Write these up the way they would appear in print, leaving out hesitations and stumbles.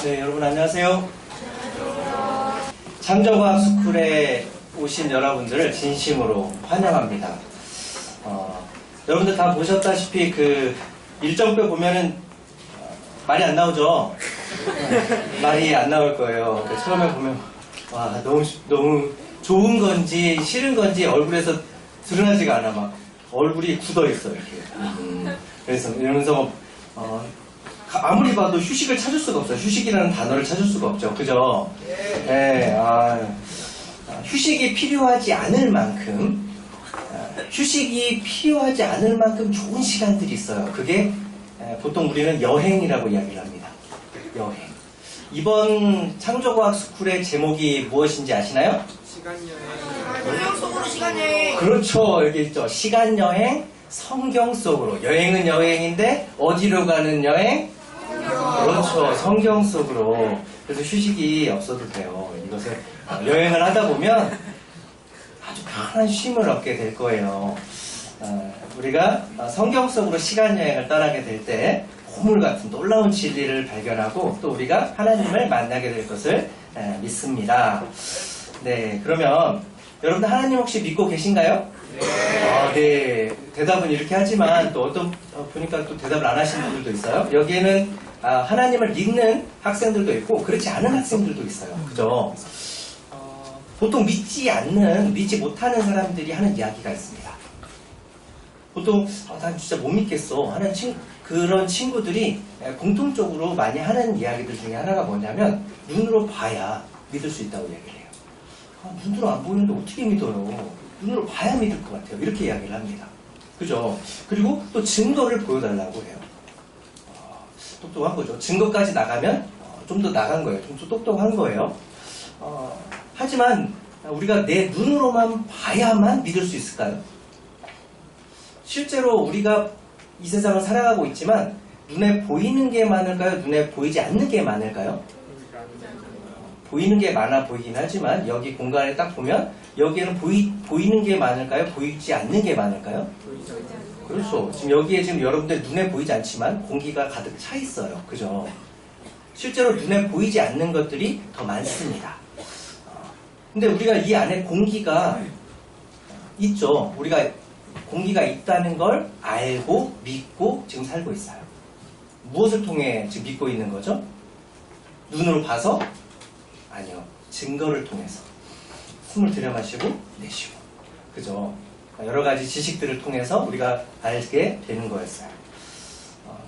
네, 여러분 안녕하세요. 창조과학 스쿨에 오신 여러분들을 진심으로 환영합니다. 여러분들 다 보셨다시피 그 일정표 보면은 말이 안 나오죠? 말이 안 나올 거예요. 처음에 보면 와 너무 좋은 건지 싫은 건지 얼굴에서 드러나지가 않아. 막 얼굴이 굳어 있어 이렇게. 그래서 이러면서 아무리 봐도 휴식을 찾을 수가 없어요. 휴식이라는 단어를 찾을 수가 없죠. 그죠? 네, 휴식이 필요하지 않을 만큼 좋은 시간들이 있어요. 그게 보통 우리는 여행이라고 이야기를 합니다. 여행. 이번 창조과학 스쿨의 제목이 무엇인지 아시나요? 성경 속으로 시간여행. 그렇죠. 여기 있죠. 시간여행, 성경 속으로. 여행은 여행인데 어디로 가는 여행? 그렇죠. 성경 속으로. 그래서 휴식이 없어도 돼요. 이것을 여행을 하다 보면 아주 편한 쉼을 얻게 될 거예요. 우리가 성경 속으로 시간여행을 떠나게 될 때 보물 같은 놀라운 진리를 발견하고 또 우리가 하나님을 만나게 될 것을 믿습니다. 네, 그러면 여러분들 하나님 혹시 믿고 계신가요? 네. 대답은 이렇게 하지만 또 보니까 또 대답을 안 하시는 분들도 있어요. 여기에는 하나님을 믿는 학생들도 있고 그렇지 않은 학생들도 있어요. 그죠? 보통 믿지 못하는 사람들이 하는 이야기가 있습니다. 보통 난 진짜 못 믿겠어 하는 그런 친구들이 공통적으로 많이 하는 이야기들 중에 하나가 뭐냐면 눈으로 봐야 믿을 수 있다고 얘기를 해요. 눈으로 안 보이는데 어떻게 믿어요? 눈으로 봐야 믿을 것 같아요. 이렇게 이야기를 합니다. 그죠? 그리고 또 증거를 보여달라고 해요. 똑똑한 거죠. 증거까지 나가면 좀 더 나간 거예요. 좀 더 똑똑한 거예요. 하지만 우리가 내 눈으로만 봐야만 믿을 수 있을까요? 실제로 우리가 이 세상을 살아가고 있지만 눈에 보이는 게 많을까요? 눈에 보이지 않는 게 많을까요? 보이는 게 많아 보이긴 하지만 여기 공간에 딱 보면 여기에는 보이는 게 많을까요? 보이지 않는 게 많을까요? 그렇죠. 지금 여기에 지금 여러분들 눈에 보이지 않지만 공기가 가득 차 있어요. 그죠? 실제로 눈에 보이지 않는 것들이 더 많습니다. 근데 우리가 이 안에 공기가 있죠. 우리가 공기가 있다는 걸 알고 믿고 지금 살고 있어요. 무엇을 통해 지금 믿고 있는 거죠? 눈으로 봐서? 아니요. 증거를 통해서. 숨을 들여마시고 내쉬고. 그죠? 여러 가지 지식들을 통해서 우리가 알게 되는 거였어요.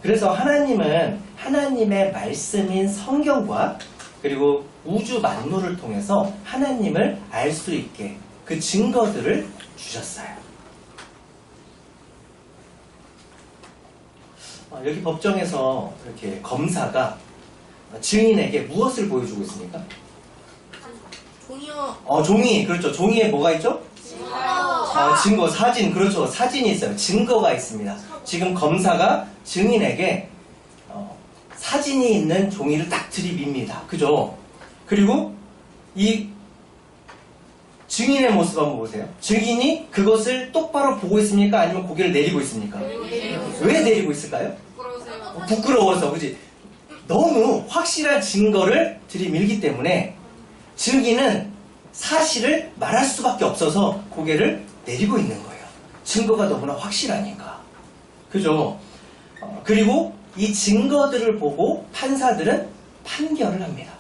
그래서 하나님은 하나님의 말씀인 성경과 그리고 우주 만물을 통해서 하나님을 알 수 있게 그 증거들을 주셨어요. 여기 법정에서 이렇게 검사가 증인에게 무엇을 보여주고 있습니까? 종이요. 종이. 그렇죠. 종이에 뭐가 있죠? 증거, 사진. 그렇죠. 사진이 있어요. 증거가 있습니다. 지금 검사가 증인에게 사진이 있는 종이를 딱 들이밉니다. 그죠? 그리고 이 증인의 모습 한번 보세요. 증인이 그것을 똑바로 보고 있습니까? 아니면 고개를 내리고 있습니까? 왜 내리고 있을까요? 부끄러워서. 그지? 너무 확실한 증거를 들이밀기 때문에 증인은 사실을 말할 수밖에 없어서 고개를 내리고 있는 거예요. 증거가 너무나 확실하니까. 그죠? 그리고 이 증거들을 보고 판사들은 판결을 합니다.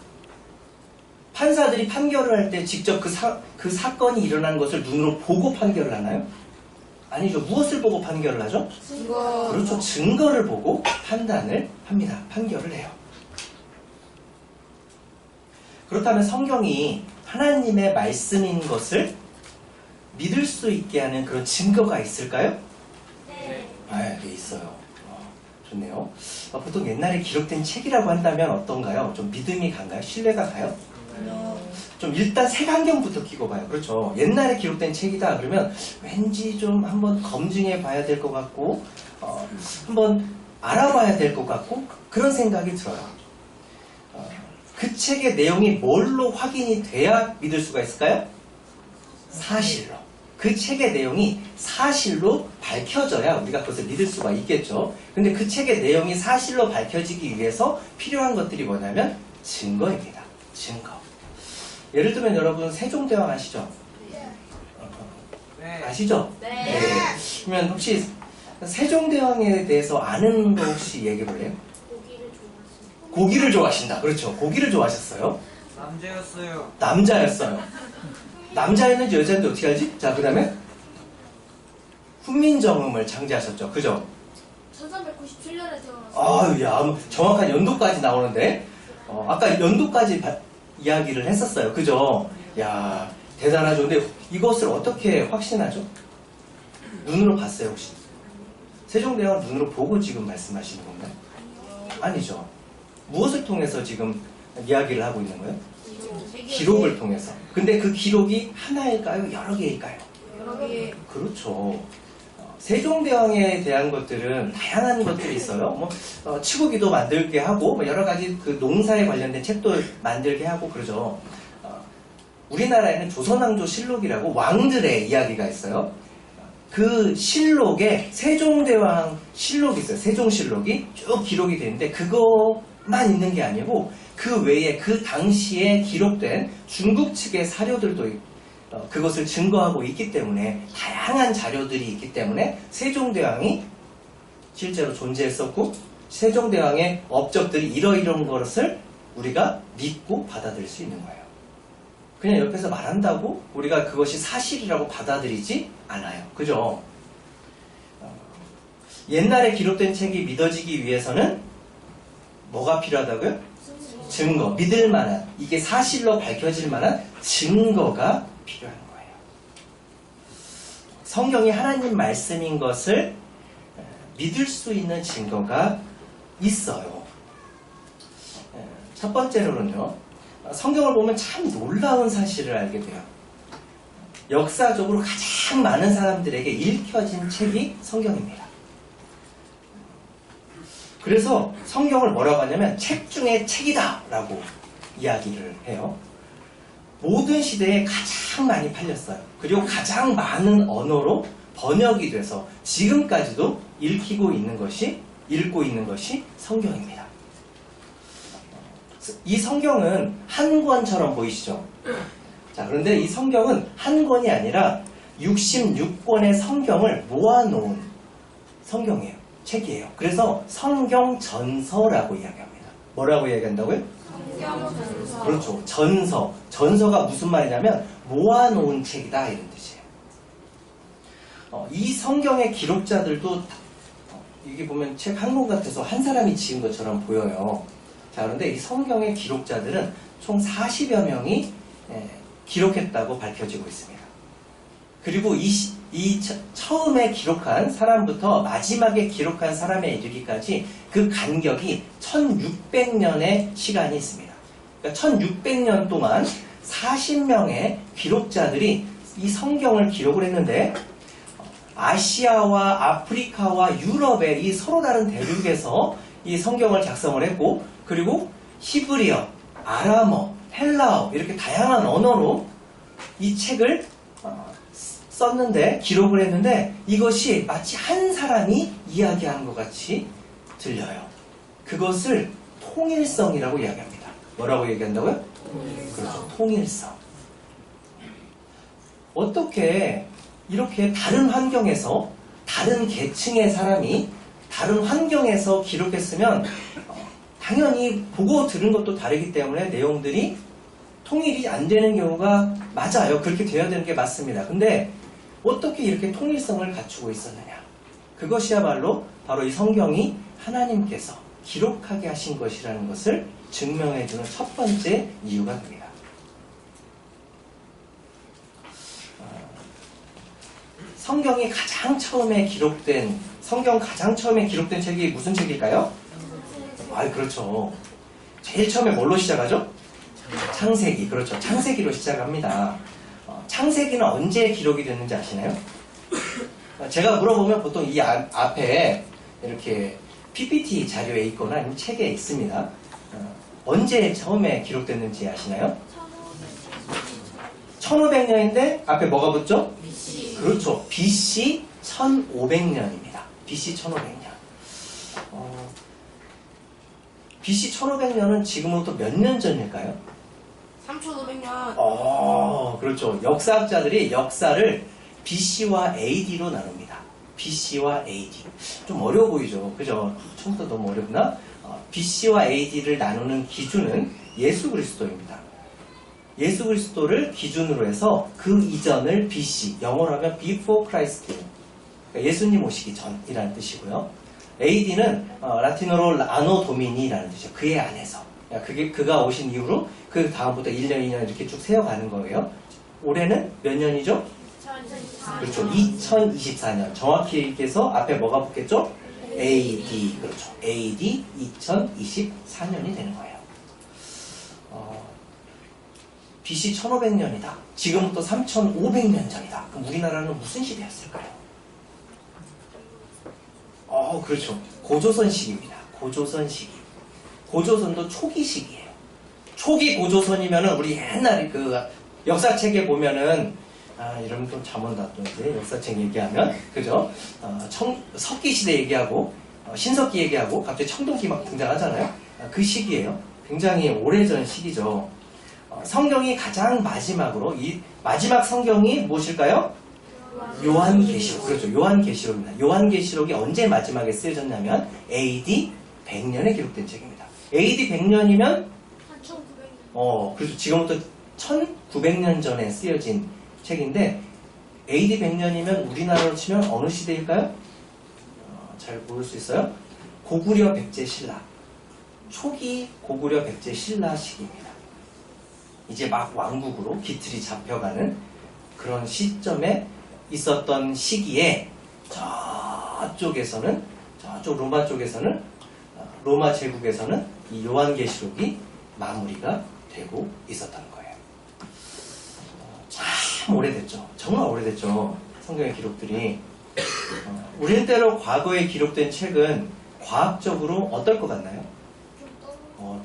판사들이 판결을 할 때 직접 그 사건이 일어난 것을 눈으로 보고 판결을 하나요? 아니죠. 무엇을 보고 판결을 하죠? 증거. 그렇죠. 증거를 보고 판단을 합니다. 판결을 해요. 그렇다면 성경이 하나님의 말씀인 것을 믿을 수 있게 하는 그런 증거가 있을까요? 네. 네, 있어요. 좋네요. 보통 옛날에 기록된 책이라고 한다면 어떤가요? 좀 믿음이 간가요? 신뢰가 가요? 좀 일단 색안경부터 끼고 봐요. 그렇죠. 옛날에 기록된 책이다 그러면 왠지 좀 한번 검증해 봐야 될 것 같고 한번 알아봐야 될 것 같고 그런 생각이 들어요. 그 책의 내용이 뭘로 확인이 돼야 믿을 수가 있을까요? 사실로. 그 책의 내용이 사실로 밝혀져야 우리가 그것을 믿을 수가 있겠죠. 근데 그 책의 내용이 사실로 밝혀지기 위해서 필요한 것들이 뭐냐면 증거입니다. 증거. 예를 들면 여러분 세종대왕 아시죠? 네. 아시죠? 네. 그러면 혹시 세종대왕에 대해서 아는 거 혹시 얘기해 볼래요? 고기를 좋아하신다. 그렇죠. 고기를 좋아하셨어요. 남자였어요. 남자였어요. 남자였는지 여자였는지 어떻게 알지? 자, 그 다음에 훈민정음을 창제하셨죠. 그죠? 1397년에 태어났어요. 아유, 야, 정확한 연도까지 나오는데, 아까 연도까지 이야기를 했었어요. 그죠? 야, 대단하죠. 근데 이것을 어떻게 확신하죠? 눈으로 봤어요, 혹시? 세종대왕을 눈으로 보고 지금 말씀하시는 건가요? 아니죠. 무엇을 통해서 지금 이야기를 하고 있는 거예요? 기록을 통해서. 근데 그 기록이 하나일까요? 여러 개일까요? 여러 개. 그렇죠. 세종대왕에 대한 것들은 다양한 것들이 있어요. 치국기도 만들게 하고, 여러 가지 그 농사에 관련된 책도 만들게 하고 그러죠. 우리나라에는 조선왕조 실록이라고 왕들의 이야기가 있어요. 그 실록에 세종대왕 실록이 있어요. 세종실록이 쭉 기록이 되는데 그것만 있는 게 아니고 그 외에 그 당시에 기록된 중국 측의 사료들도 그것을 증거하고 있기 때문에 다양한 자료들이 있기 때문에 세종대왕이 실제로 존재했었고 세종대왕의 업적들이 이러이러한 것을 우리가 믿고 받아들일 수 있는 거예요. 그냥 옆에서 말한다고 우리가 그것이 사실이라고 받아들이지 않아요. 그죠? 옛날에 기록된 책이 믿어지기 위해서는 뭐가 필요하다고요? 증거, 믿을 만한, 이게 사실로 밝혀질 만한 증거가 필요한 거예요. 성경이 하나님 말씀인 것을 믿을 수 있는 증거가 있어요. 첫 번째로는요, 성경을 보면 참 놀라운 사실을 알게 돼요. 역사적으로 가장 많은 사람들에게 읽혀진 책이 성경입니다. 그래서 성경을 뭐라고 하냐면 책 중에 책이다 라고 이야기를 해요. 모든 시대에 가장 많이 팔렸어요. 그리고 가장 많은 언어로 번역이 돼서 지금까지도 읽고 있는 것이 성경입니다. 이 성경은 한 권처럼 보이시죠? 자, 그런데 이 성경은 한 권이 아니라 66권의 성경을 모아놓은 성경이에요. 책이에요. 그래서 성경전서라고 이야기합니다. 뭐라고 이야기한다고요? 성경전서. 그렇죠. 전서. 전서가 무슨 말이냐면 모아놓은 책이다 이런 뜻이에요. 이 성경의 기록자들도 이게 보면 책 한 권 같아서 한 사람이 지은 것처럼 보여요. 자, 그런데 이 성경의 기록자들은 총 40여 명이 기록했다고 밝혀지고 있습니다. 그리고 처음에 기록한 사람부터 마지막에 기록한 사람에 이르기까지 그 간격이 1600년의 시간이 있습니다. 그러니까 1600년 동안 40명의 기록자들이 이 성경을 기록을 했는데 아시아와 아프리카와 유럽의 이 서로 다른 대륙에서 이 성경을 작성을 했고 그리고 히브리어, 아람어, 헬라어 이렇게 다양한 언어로 이 책을 썼는데 기록을 했는데 이것이 마치 한 사람이 이야기하는 것 같이 들려요. 그것을 통일성이라고 이야기합니다. 뭐라고 얘기한다고요? 그렇죠. 통일성. 어떻게 이렇게 다른 환경에서 다른 계층의 사람이 다른 환경에서 기록했으면 당연히 보고 들은 것도 다르기 때문에 내용들이 통일이 안 되는 경우가 맞아요. 그렇게 되어야 되는 게 맞습니다. 근데 어떻게 이렇게 통일성을 갖추고 있었느냐? 그것이야말로 바로 이 성경이 하나님께서 기록하게 하신 것이라는 것을 증명해주는 첫 번째 이유가 됩니다. 성경이 가장 처음에 기록된 책이 무슨 책일까요? 그렇죠. 제일 처음에 뭘로 시작하죠? 창세기. 그렇죠. 창세기로 시작합니다. 창세기는 언제 기록이 됐는지 아시나요? 제가 물어보면 보통 이 앞에 이렇게 PPT 자료에 있거나 아니면 책에 있습니다. 언제 처음에 기록됐는지 아시나요? 1500년인데 앞에 뭐가 붙죠? BC. 그렇죠. BC 1500년입니다. BC 1500년. BC 1500년은 지금으로부터 몇 년 전일까요? 3,500년. 그렇죠. 역사학자들이 역사를 BC와 AD로 나눕니다. BC와 AD. 좀 어려워 보이죠? 그죠? 처음부터 너무 어렵나? BC와 AD를 나누는 기준은 예수 그리스도입니다. 예수 그리스도를 기준으로 해서 그 이전을 BC, 영어로 하면 Before Christ, 그러니까 예수님 오시기 전이라는 뜻이고요. AD는 라틴어로 아노 도미니라는 뜻이죠. 그의 안에서. 그가 오신 이후로 그 다음부터 1년, 2년 이렇게 쭉 세어가는 거예요. 올해는 몇 년이죠? 2024. 그렇죠. 2024년. 정확히 얘기해서 앞에 뭐가 붙겠죠? AD. 그렇죠. AD 2024년이 되는 거예요. BC 1500년이다. 지금부터 3500년 전이다. 그럼 우리나라는 무슨 시대였을까요? 그렇죠. 고조선 시기입니다. 고조선 시기. 고조선도 초기 시기예요. 초기 고조선이면은 우리 옛날에 그 역사책에 보면은 이러면 또 잠 온다 또 이제 역사책 얘기하면 그죠? 석기 시대 얘기하고 신석기 얘기하고 갑자기 청동기 막 등장하잖아요. 그 시기예요. 굉장히 오래전 시기죠. 성경이 가장 마지막으로 이 마지막 성경이 무엇일까요? 요한계시록. 그렇죠. 요한계시록입니다. 요한계시록이 언제 마지막에 쓰여졌냐면 AD 100년에 기록된 책입니다. AD 100년이면 1,900년. 그렇죠. 지금부터 1900년 전에 쓰여진 책인데 AD 100년이면 우리나라로 치면 어느 시대일까요? 잘 모를 수 있어요? 고구려 백제 신라. 초기 고구려 백제 신라 시기입니다. 이제 막 왕국으로 기틀이 잡혀가는 그런 시점에 있었던 시기에 저쪽에서는 저쪽 로마 쪽에서는 로마 제국에서는 이 요한계시록이 마무리가 되고 있었던 거예요. 참 오래됐죠. 정말 오래됐죠. 성경의 기록들이. 우리 때로 과거에 기록된 책은 과학적으로 어떨 것 같나요?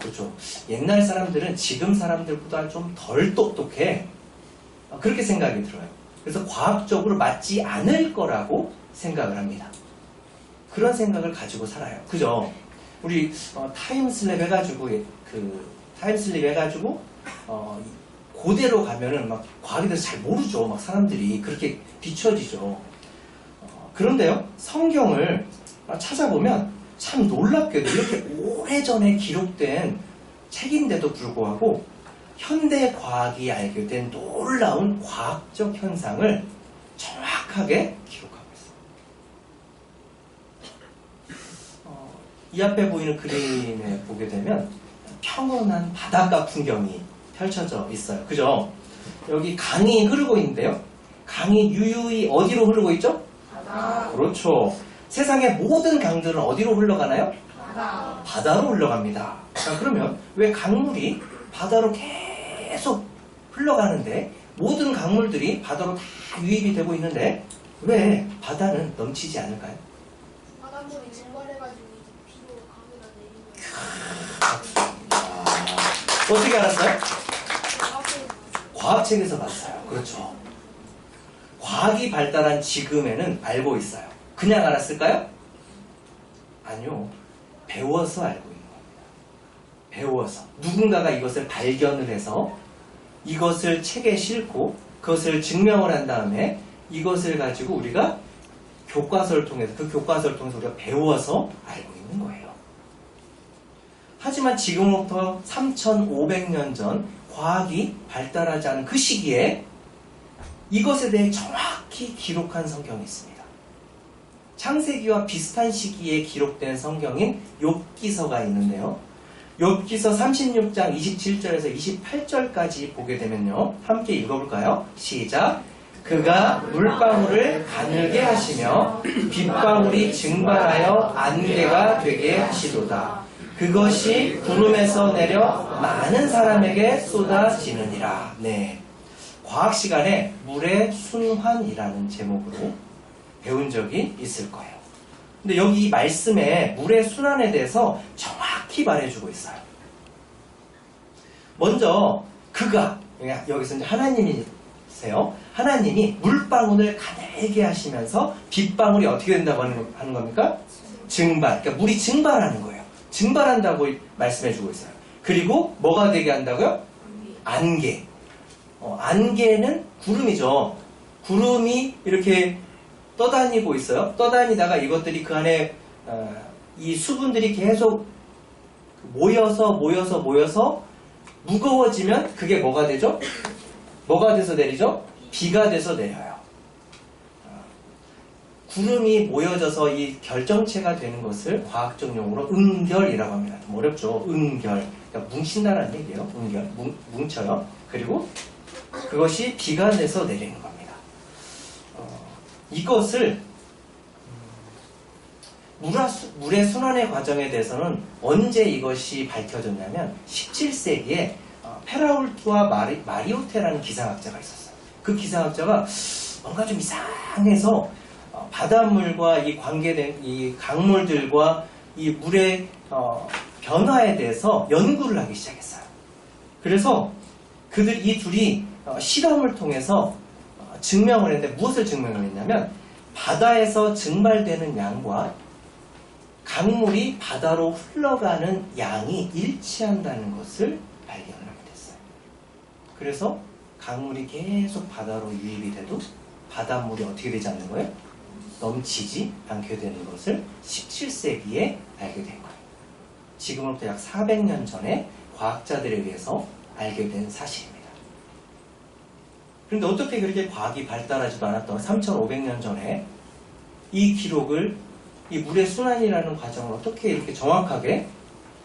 그렇죠. 옛날 사람들은 지금 사람들보다 좀 덜 똑똑해. 그렇게 생각이 들어요. 그래서 과학적으로 맞지 않을 거라고 생각을 합니다. 그런 생각을 가지고 살아요. 그죠? 우리 타임슬랩 해가지고 고대로 가면은 막 과학에 대해서 잘 모르죠. 막 사람들이 그렇게 비춰지죠. 그런데요, 성경을 찾아보면 참 놀랍게도 이렇게 오래전에 기록된 책인데도 불구하고 현대 과학이 알게 된 놀라운 과학적 현상을 정확하게 기록하고 있어요. 이 앞에 보이는 그림에 보게 되면 평온한 바닷가 풍경이 펼쳐져 있어요. 그죠? 여기 강이 흐르고 있는데요. 강이 유유히 어디로 흐르고 있죠? 바다. 그렇죠. 세상의 모든 강들은 어디로 흘러가나요? 바다. 바다로 흘러갑니다. 자, 그러면 왜 강물이 바다로 계속 흘러가는데 모든 강물들이 바다로 다 유입이 되고 있는데 왜 바다는 넘치지 않을까요? 바닷물이 증발해가지고 이제 비로 강에다 내리는 거예요. 어떻게 알았어요? 앞에 과학책에서 봤어요. 그렇죠. 과학이 발달한 지금에는 알고 있어요. 그냥 알았을까요? 아니요. 배워서 알고 있는 겁니다. 배워서. 누군가가 이것을 발견을 해서 이것을 책에 싣고 그것을 증명을 한 다음에 이것을 가지고 우리가 교과서를 통해서 우리가 배워서 알고 있는 거예요. 하지만 지금부터 3,500년 전 과학이 발달하지 않은 그 시기에 이것에 대해 정확히 기록한 성경이 있습니다. 창세기와 비슷한 시기에 기록된 성경인 욥기서가 있는데요. 욥기서 36장 27절에서 28절까지 보게 되면요. 함께 읽어볼까요? 시작! 그가 물방울을 가늘게 하시며 빗방울이 증발하여 안개가 되게 하시도다. 그것이 구름에서 내려 많은 사람에게 쏟아지느니라. 네. 과학 시간에 물의 순환이라는 제목으로 배운 적이 있을 거예요. 근데 여기 이 말씀에 물의 순환에 대해서 정확히 말해주고 있어요. 먼저 그가 여기서 이제 하나님이세요. 하나님이 물방울을 가늘게 하시면서 빗방울이 어떻게 된다고 하는 겁니까? 증발. 그러니까 물이 증발하는 거예요. 증발한다고 말씀해주고 있어요. 그리고 뭐가 되게 한다고요? 안개. 안개는 구름이죠. 구름이 이렇게 떠다니고 있어요. 떠다니다가 이것들이 그 안에 이 수분들이 계속 모여서 무거워지면 그게 뭐가 되죠? 뭐가 돼서 내리죠? 비가 돼서 내려요. 구름이 모여져서 이 결정체가 되는 것을 과학적 용어로 응결이라고 합니다. 좀 어렵죠? 응결. 그러니까 뭉친다는 얘기예요. 응결. 뭉쳐요. 그리고 그것이 비가 돼서 내리는 겁니다. 이것을 물의 순환의 과정에 대해서는 언제 이것이 밝혀졌냐면 17세기에 페라울트와 마리오테라는 기상학자가 있었어요. 그 기상학자가 뭔가 좀 이상해서 바닷물과 이 관계된 이 강물들과 이 물의 변화에 대해서 연구를 하기 시작했어요. 그래서 이 둘이 실험을 통해서 증명을 했는데 무엇을 증명을 했냐면 바다에서 증발되는 양과 강물이 바다로 흘러가는 양이 일치한다는 것을 발견을 하게 됐어요. 그래서 강물이 계속 바다로 유입이 돼도 바닷물이 어떻게 되지 않는 거예요? 넘치지 않게 되는 것을 17세기에 알게 된 거예요. 지금으로부터 약 400년 전에 과학자들에 의해서 알게 된 사실입니다. 그런데 어떻게 그렇게 과학이 발달하지도 않았던 3500년 전에 이 기록을 이 물의 순환이라는 과정을 어떻게 이렇게 정확하게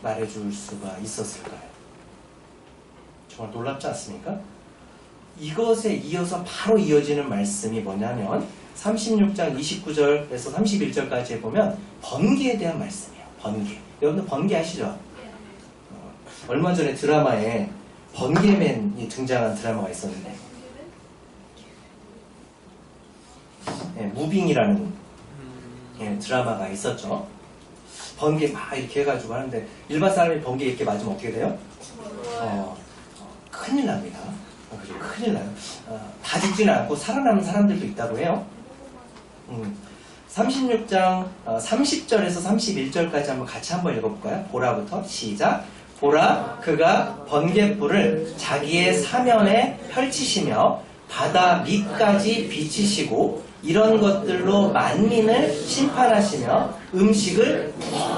말해줄 수가 있었을까요? 정말 놀랍지 않습니까? 이것에 이어서 바로 이어지는 말씀이 뭐냐면 36장 29절에서 31절까지에 보면 번개에 대한 말씀이에요. 번개. 여러분들 번개 아시죠? 얼마 전에 드라마에 번개맨이 등장한 드라마가 있었는데 무빙이라는 드라마가 있었죠. 번개 막 이렇게 해가지고 하는데 일반 사람이 번개 이렇게 맞으면 어떻게 돼요? 큰일 납니다. 그죠? 큰일 나요. 다 죽지는 않고 살아남은 사람들도 있다고 해요. 36장 30절에서 31절까지 한번 같이 한번 읽어볼까요? 보라부터 시작. 보라 그가 번갯불을 자기의 사면에 펼치시며 바다 밑까지 비치시고 이런 것들로 만민을 심판하시며 음식을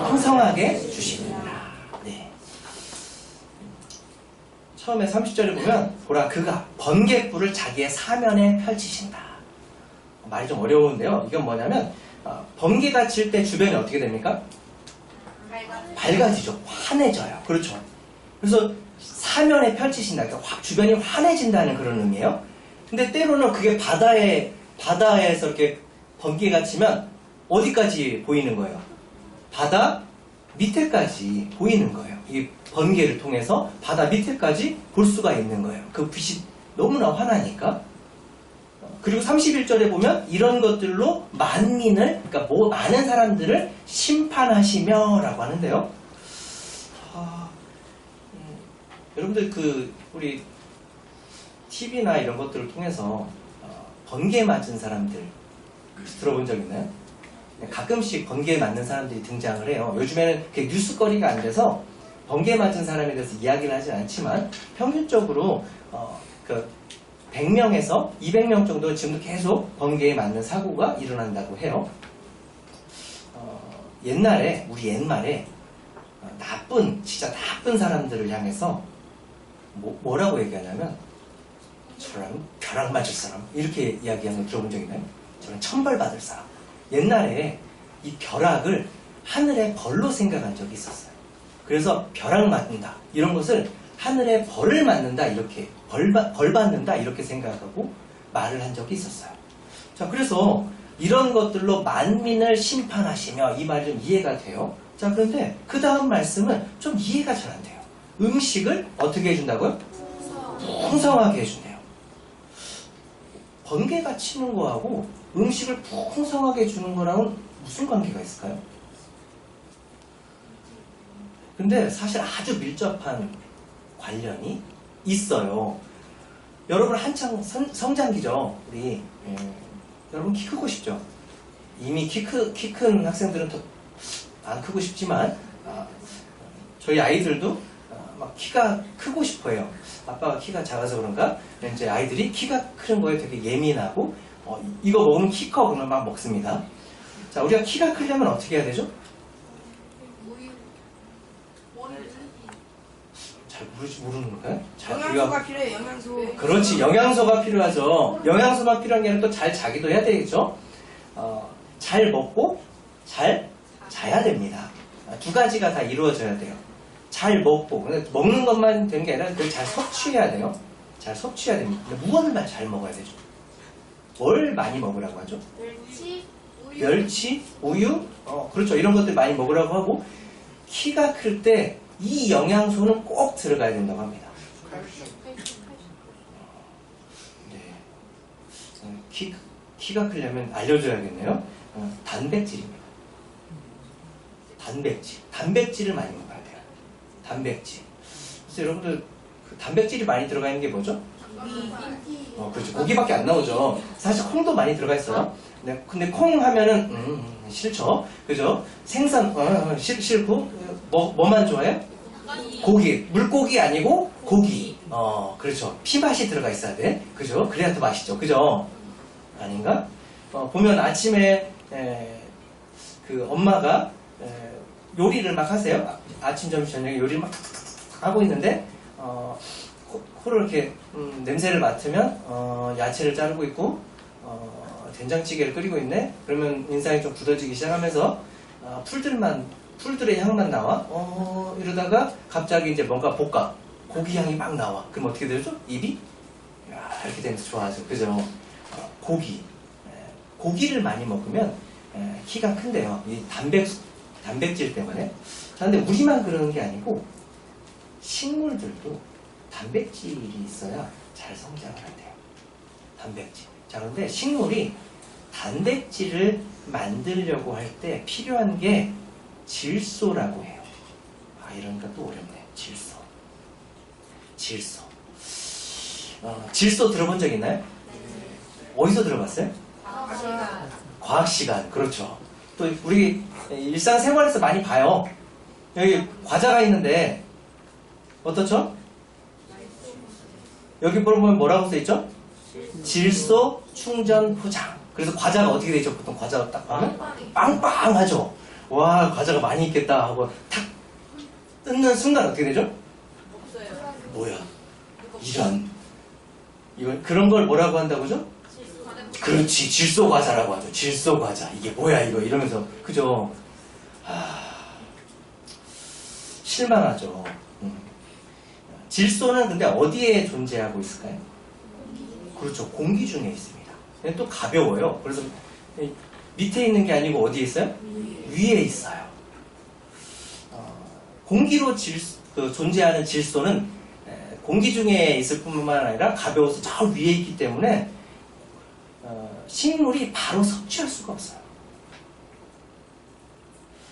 풍성하게 주십니다. 네. 처음에 30절에 보면 보라 그가 번갯불을 자기의 사면에 펼치신다. 말이 좀 어려운데요. 이건 뭐냐면 번개가 칠 때 주변이 어떻게 됩니까? 밝아지죠. 환해져요. 그렇죠. 그래서 사면에 펼치신다. 그러니까 주변이 환해진다는 그런 의미예요. 근데 때로는 그게 바다에서 이렇게 번개가 치면 어디까지 보이는 거예요? 바다 밑에까지 보이는 거예요. 이 번개를 통해서 바다 밑에까지 볼 수가 있는 거예요. 그 빛이 너무나 환하니까. 그리고 31절에 보면 이런 것들로 만민을, 그러니까 많은 사람들을 심판하시며 라고 하는데요. 여러분들 우리 TV나 이런 것들을 통해서 번개 맞은 사람들 들어본 적 있나요? 가끔씩 번개에 맞는 사람들이 등장을 해요. 요즘에는 그게 뉴스거리가 안 돼서 번개 맞은 사람에 대해서 이야기를 하진 않지만 평균적으로 100명에서 200명 정도 지금도 계속 번개에 맞는 사고가 일어난다고 해요. 우리 옛말에 진짜 나쁜 사람들을 향해서 뭐라고 얘기하냐면 저랑 벼락 맞을 사람 이렇게 이야기하는 거 들어본 적 있나요? 저는 천벌 받을 사람. 옛날에 이 벼락을 하늘의 벌로 생각한 적이 있었어요. 그래서 벼락 맞는다 이런 것을 하늘의 벌을 맞는다 이렇게 벌 받는다 이렇게 생각하고 말을 한 적이 있었어요. 자, 그래서 이런 것들로 만민을 심판하시며 이 말이 좀 이해가 돼요. 자, 그런데 그 다음 말씀은 좀 이해가 잘 안 돼요. 음식을 어떻게 해준다고요? 풍성하게 해준대요. 번개가 치는 거하고 음식을 풍성하게 주는 거랑은 무슨 관계가 있을까요? 근데 사실 아주 밀접한 관련이 있어요. 여러분 한창 성장기죠. 우리 여러분 키 크고 싶죠? 이미 키 큰 학생들은 더 안 크고 싶지만 저희 아이들도 막 키가 크고 싶어요. 아빠가 키가 작아서 그런가? 이제 아이들이 키가 크는 거에 되게 예민하고 이거 먹으면 키 커 그러면 막 먹습니다. 자, 우리가 키가 크려면 어떻게 해야 되죠? 잘 모르는 건가요? 영양소가 필요해, 영양소. 그렇지, 영양소가 필요하죠. 영양소가 필요한 게 아니라 또 잘 자기도 해야 되겠죠. 잘 먹고 잘 자야 됩니다. 두 가지가 다 이루어져야 돼요. 잘 먹고, 근데 먹는 것만 되는 게 아니라 그걸 잘 섭취해야 돼요. 잘 섭취해야 됩니다. 근데 무엇을 잘 먹어야 되죠? 뭘 많이 먹으라고 하죠? 멸치, 우유. 멸치, 우유, 그렇죠. 이런 것들 많이 먹으라고 하고, 키가 클 때 이 영양소는 꼭 들어가야 된다고 합니다. 네. 키가 크려면 알려줘야겠네요. 단백질입니다. 단백질을 많이 먹어야 돼요. 단백질. 그래서 여러분들 그 단백질이 많이 들어가 있는 게 뭐죠? 그렇죠. 고기밖에 안 나오죠. 사실 콩도 많이 들어가 있어요. 근데 콩 하면은 싫죠. 그죠? 생선 싫고 뭐만 좋아해요? 고기. 물고기 아니고 고기. 그렇죠. 피맛이 들어가 있어야 돼. 그죠? 그래야 더 맛있죠. 그죠? 아닌가? 보면 아침에 그 엄마가 요리를 막 하세요. 아침, 점심, 저녁에 요리를 막 탁탁탁 하고 있는데 코를 이렇게 냄새를 맡으면 야채를 자르고 있고 된장찌개를 끓이고 있네. 그러면 인상이 좀 굳어지기 시작하면서 풀들의 향만 나와. 이러다가 갑자기 이제 뭔가 볶아 고기 향이 막 나와. 그럼 어떻게 되죠? 입이 이렇게 되면서 좋아하죠. 그죠? 고기를 많이 먹으면 키가 큰데요. 이 단백질 때문에. 자, 근데 우리만 그러는 게 아니고 식물들도 단백질이 있어야 잘 성장을 한대요. 단백질. 자, 그런데 식물이 단백질을 만들려고 할 때 필요한 게 질소라고 해요. 이러니까 또 어렵네. 질소 들어본 적 있나요? 어디서 들어봤어요? 과학 시간. 그렇죠. 또 우리 일상생활에서 많이 봐요. 여기 과자가 있는데 어떻죠? 여기 보면 뭐라고 써있죠? 질소 충전 포장. 그래서 과자가 어떻게 되죠? 보통 과자가 딱 보면 빵빵하죠. 와, 과자가 많이 있겠다 하고 탁 뜯는 순간 어떻게 되죠? 뭐야? 그런 걸 뭐라고 한다고죠? 그렇지, 질소 과자라고 하죠. 질소 과자. 이게 뭐야 이거 이러면서 그죠? 실망하죠. 질소는 근데 어디에 존재하고 있을까요? 그렇죠, 공기 중에 있습니다. 또 가벼워요. 그래서 밑에 있는 게 아니고 어디에 있어요? 위에 있어요. 공기로 존재하는 질소는 공기 중에 있을 뿐만 아니라 가벼워서 저 위에 있기 때문에 식물이 바로 섭취할 수가 없어요.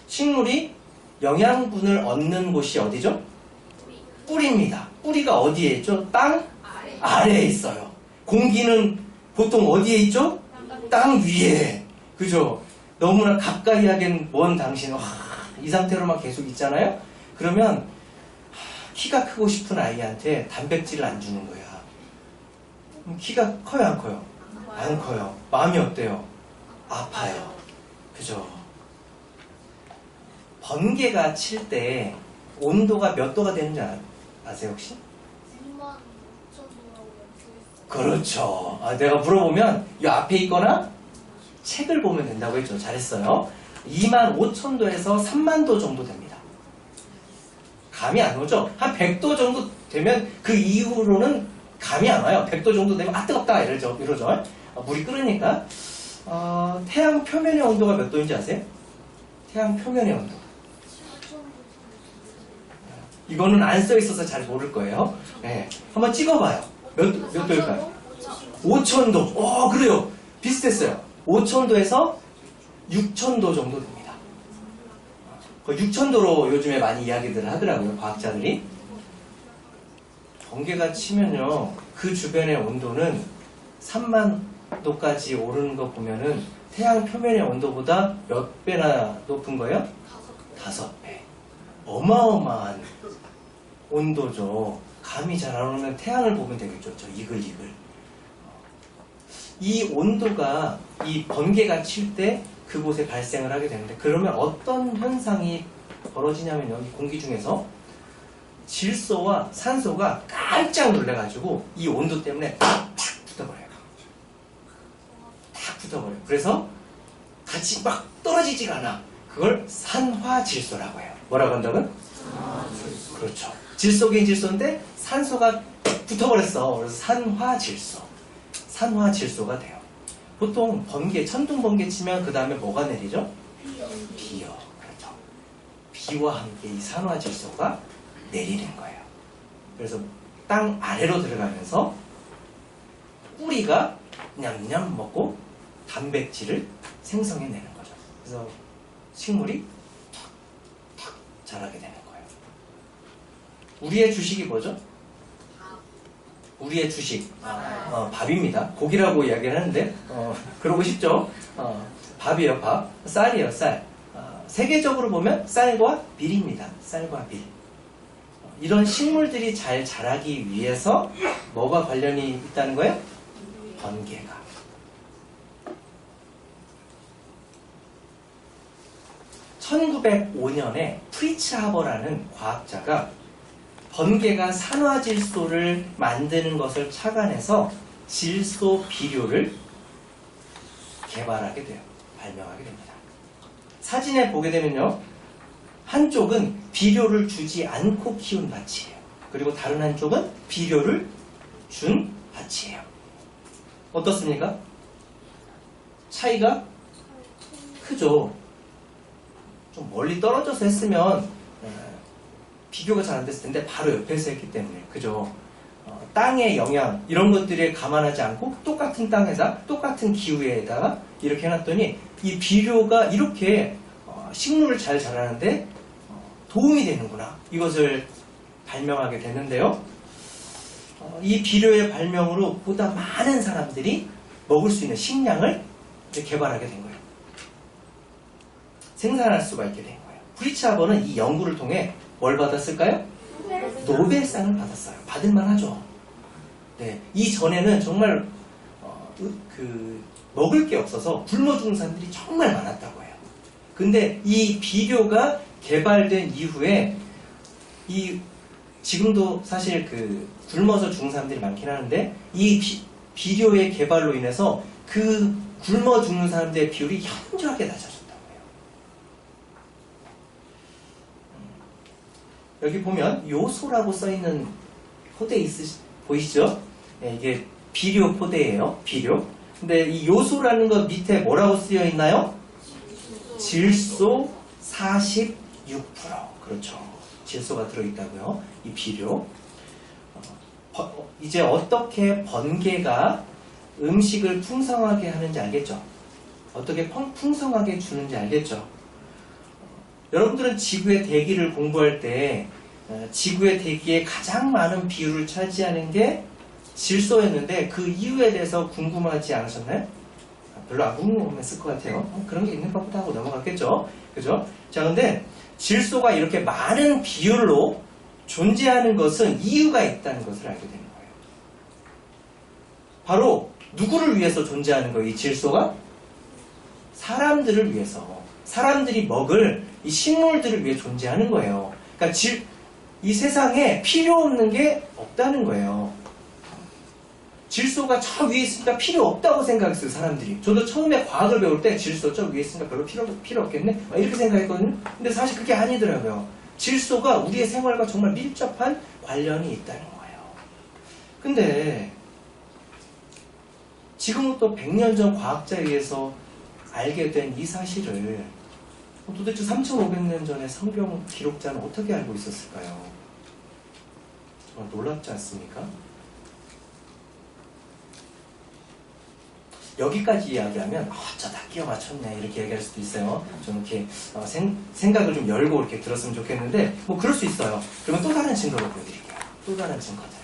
식물이 영양분을 얻는 곳이 어디죠? 뿌리입니다. 뿌리가 어디에 있죠? 땅 아래에 있어요. 공기는 보통 어디에 있죠? 땅 위에. 그죠? 너무나 가까이 하긴 먼 당신. 이 상태로만 계속 있잖아요? 그러면 키가 크고 싶은 아이한테 단백질을 안 주는 거야. 키가 커요, 안 커요? 안 커요. 마음이 어때요? 아파요. 그죠? 번개가 칠 때 온도가 몇 도가 되는지 아세요, 혹시? 25,000도라고 약속했어요. 그렇죠. 내가 물어보면 이 앞에 있거나 책을 보면 된다고 했죠. 잘했어요. 25,000도에서 30,000도 정도 됩니다. 감이 안 오죠? 한 100도 정도 되면 그 이후로는 감이 안 와요. 100도 정도 되면 뜨겁다 이러죠. 물이 끓으니까. 태양 표면의 온도가 몇 도인지 아세요? 태양 표면의 온도. 이거는 안 써 있어서 잘 모를 거예요. 네. 한번 찍어봐요. 몇 도일까요? 5,000도. 그래요. 비슷했어요. 5,000도에서 6,000도 정도 됩니다. 6,000도로 요즘에 많이 이야기들을 하더라고요. 과학자들이. 번개가 치면요. 그 주변의 온도는 30,000도까지 오르는 거 보면은 태양 표면의 온도보다 몇 배나 높은 거예요? 5배. 어마어마한 온도죠. 감이 잘 안 오면 태양을 보면 되겠죠. 저 이글이글. 이 온도가 이 번개가 칠 때 그곳에 발생을 하게 되는데, 그러면 어떤 현상이 벌어지냐면요. 이 공기 중에서 질소와 산소가 깜짝 놀래가지고 이 온도 때문에 팍 붙어버려요. 탁 붙어버려요. 그래서 같이 막 떨어지지가 않아. 그걸 산화질소라고 해요. 뭐라고 한다고요? 그렇죠. 질소긴 질소인데 산소가 붙어버렸어. 그래서 산화질소. 산화질소가 돼요. 보통 번개, 천둥 번개 치면 그 다음에 뭐가 내리죠? 비요. 그렇죠. 비와 함께 이 산화질소가 내리는 거예요. 그래서 땅 아래로 들어가면서 뿌리가 냠냠 먹고 단백질을 생성해내는 거죠. 그래서 식물이 탁탁 자라게 되는 거예요. 우리의 주식이 뭐죠? 우리의 주식 밥입니다. 고기라고 이야기를 하는데 그러고 싶죠? 밥이에요. 밥. 쌀이에요. 쌀. 세계적으로 보면 쌀과 밀입니다. 쌀과 밀. 이런 식물들이 잘 자라기 위해서 뭐가 관련이 있다는 거예요? 번개가. (1905년에) 프리츠 하버라는 과학자가 번개가 산화질소를 만드는 것을 착안해서 질소 비료를 개발하게 돼요. 발명하게 됩니다. 사진에 보게 되면요, 한쪽은 비료를 주지 않고 키운 밭이에요. 그리고 다른 한쪽은 비료를 준 밭이에요. 어떻습니까? 차이가 크죠. 좀 멀리 떨어져서 했으면 비교가 잘 안 됐을 텐데 바로 옆에서 했기 때문에, 그죠? 땅의 영향 이런 것들에 감안하지 않고 똑같은 땅에다 똑같은 기후에다가 이렇게 해놨더니 이 비료가 이렇게 식물을 잘 자라는데 도움이 되는구나, 이것을 발명하게 됐는데요. 이 비료의 발명으로 보다 많은 사람들이 먹을 수 있는 식량을 개발하게 된 거예요. 생산할 수가 있게 된 거예요. 프리츠 하버는 이 연구를 통해 뭘 받았을까요? 노벨상을 받았어요. 받을만 하죠. 네, 이전에는 정말 먹을 게 없어서 굶어 죽는 사람들이 정말 많았다고 해요. 근데 이 비료가 개발된 이후에 지금도 사실 굶어서 죽는 사람들이 많긴 하는데, 이 비료의 개발로 인해서 그 굶어 죽는 사람들의 비율이 현저하게 낮아졌다고 해요. 여기 보면 요소라고 써있는 포대 보이시죠? 네, 이게 비료 포대예요. 비료. 근데 이 요소라는 것 밑에 뭐라고 쓰여 있나요? 질소 46%. 그렇죠. 질소가 들어있다고요. 이 비료. 이제 어떻게 번개가 음식을 풍성하게 하는지 알겠죠? 어떻게 풍성하게 주는지 알겠죠? 여러분들은 지구의 대기를 공부할 때 지구의 대기에 가장 많은 비율을 차지하는 게 질소였는데, 그 이유에 대해서 궁금하지 않으셨나요? 별로 안 궁금했을 것 같아요. 그런 게 있는 것보다 하고 넘어갔겠죠? 그죠? 자, 근데 질소가 이렇게 많은 비율로 존재하는 것은 이유가 있다는 것을 알게 되는 거예요. 바로 누구를 위해서 존재하는 거예요? 이 질소가? 사람들을 위해서, 사람들이 먹을 이 식물들을 위해 존재하는 거예요. 그러니까 이 세상에 필요 없는 게 없다는 거예요. 질소가 저 위에 있으니까 필요 없다고 생각했어요, 사람들이. 저도 처음에 과학을 배울 때 질소 저 위에 있으니까 별로 필요 없겠네? 이렇게 생각했거든요. 근데 사실 그게 아니더라고요. 질소가 우리의 생활과 정말 밀접한 관련이 있다는 거예요. 근데 지금부터 100년 전 과학자에 의해서 알게 된 이 사실을 도대체 3,500년 전에 성경 기록자는 어떻게 알고 있었을까요? 정말 놀랍지 않습니까? 여기까지 이야기하면 저 다 끼워 맞췄네 이렇게 얘기할 수도 있어요. 좀 이렇게 생각을 좀 열고 이렇게 들었으면 좋겠는데, 뭐 그럴 수 있어요. 그러면 또 다른 증거를 보여드릴게요. 또 다른 증거들.